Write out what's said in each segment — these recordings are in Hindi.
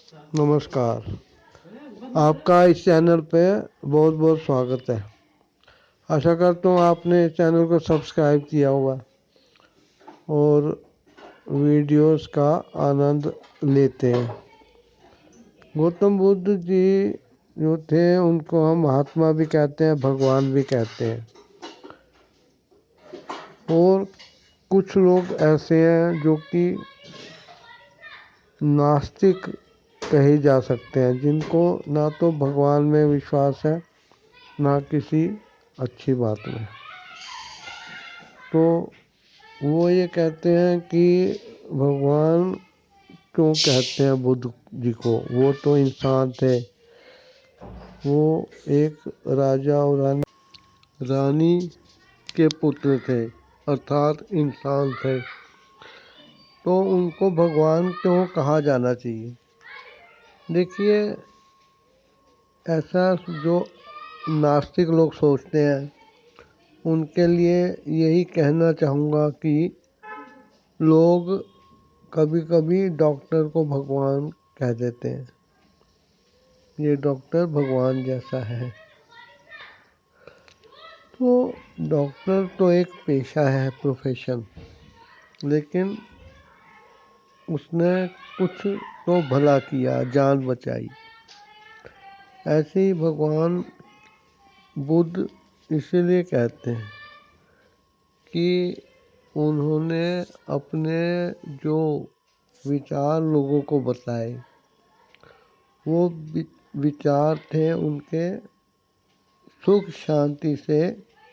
नमस्कार। आपका इस चैनल पे बहुत बहुत स्वागत है। आशा करता हूँ आपने इस चैनल को सब्सक्राइब किया होगा और वीडियोस का आनंद लेते हैं। गौतम बुद्ध जी जो थे उनको हम महात्मा भी कहते हैं, भगवान भी कहते हैं। और कुछ लोग ऐसे हैं जो कि नास्तिक कहे जा सकते हैं, जिनको ना तो भगवान में विश्वास है ना किसी अच्छी बात में। तो वो ये कहते हैं कि भगवान क्यों कहते हैं बुद्ध जी को, वो तो इंसान थे। वो एक राजा और रानी के पुत्र थे, अर्थात इंसान थे। तो उनको भगवान क्यों कहा जाना चाहिए? देखिए, ऐसा जो नास्तिक लोग सोचते हैं उनके लिए यही कहना चाहूँगा कि लोग कभी कभी डॉक्टर को भगवान कह देते हैं, ये डॉक्टर भगवान जैसा है। तो डॉक्टर तो एक पेशा है, प्रोफेशन, लेकिन उसने कुछ तो भला किया, जान बचाई। ऐसे ही भगवान बुद्ध इसीलिए कहते हैं कि उन्होंने अपने जो विचार लोगों को बताए, वो विचार थे उनके सुख शांति से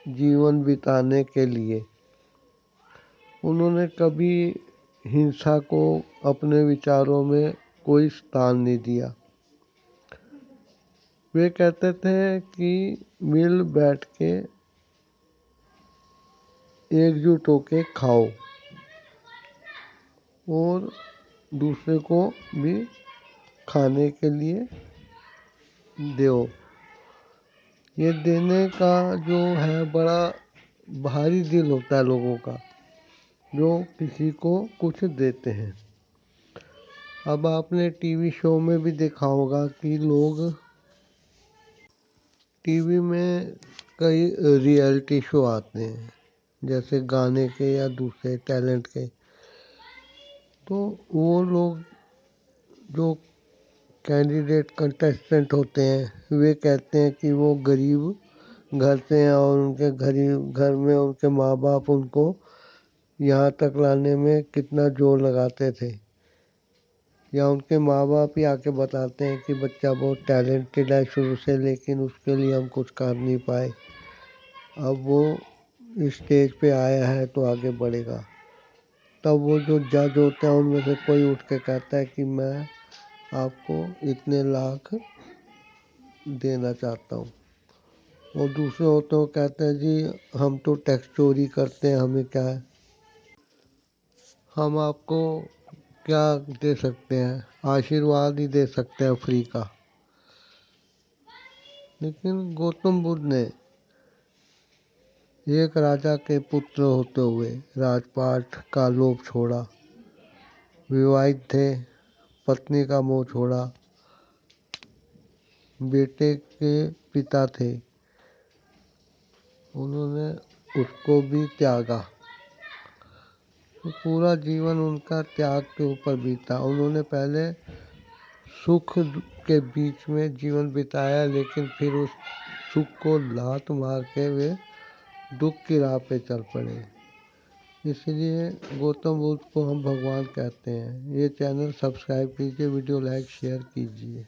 जीवन बिताने के लिए। उन्होंने कभी हिंसा को अपने विचारों में कोई स्थान नहीं दिया। वे कहते थे कि मिल बैठ के एकजुट होके खाओ और दूसरे को भी खाने के लिए दो। ये देने का जो है बड़ा भारी दिल होता है लोगों का, जो किसी को कुछ देते हैं। अब आपने टीवी शो में भी देखा होगा कि लोग टीवी में कई रियलिटी शो आते हैं, जैसे गाने के या दूसरे टैलेंट के। तो वो लोग जो कैंडिडेट कंटेस्टेंट होते हैं, वे कहते हैं कि वो गरीब घर से हैं और उनके घर में उनके माँ बाप उनको यहाँ तक लाने में कितना जोर लगाते थे, या उनके माँ बाप ही आके बताते हैं कि बच्चा बहुत टैलेंटेड है शुरू से, लेकिन उसके लिए हम कुछ कर नहीं पाए। अब वो स्टेज पे आया है तो आगे बढ़ेगा। तब वो जो जज होते हैं उनमें से कोई उठ के कहता है कि मैं आपको इतने लाख देना चाहता हूँ। और दूसरे होते हैं कहते हैं जी हम तो टैक्स चोरी करते हैं, हमें क्या है, हम आपको क्या दे सकते हैं, आशीर्वाद ही दे सकते हैं फ्री का। लेकिन गौतम बुद्ध ने एक राजा के पुत्र होते हुए राजपाट का लोभ छोड़ा, विवाहित थे, पत्नी का मोह छोड़ा, बेटे के पिता थे, उन्होंने उसको भी त्यागा। तो पूरा जीवन उनका त्याग के ऊपर बीता। उन्होंने पहले सुख के बीच में जीवन बिताया, लेकिन फिर उस सुख को लात मार के वे दुख की राह पे चल पड़े। इसलिए गौतम बुद्ध को हम भगवान कहते हैं। ये चैनल सब्सक्राइब कीजिए, वीडियो लाइक शेयर कीजिए।